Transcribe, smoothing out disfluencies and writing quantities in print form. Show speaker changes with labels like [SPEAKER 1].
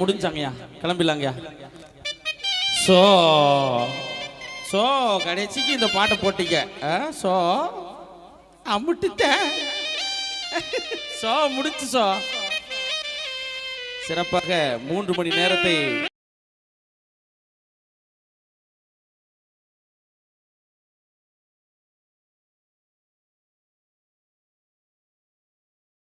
[SPEAKER 1] முடிஞ்சாங்கய்யா, கிளம்பிடலாங்கய்யா. So so கடைசிக்கு இந்த பாட்டை போட்டீங்க. ஸோ அமுட்டுட்டேன். ஸோ முடிச்சு. ஸோ சிறப்பாக 3 மணி நேரத்தை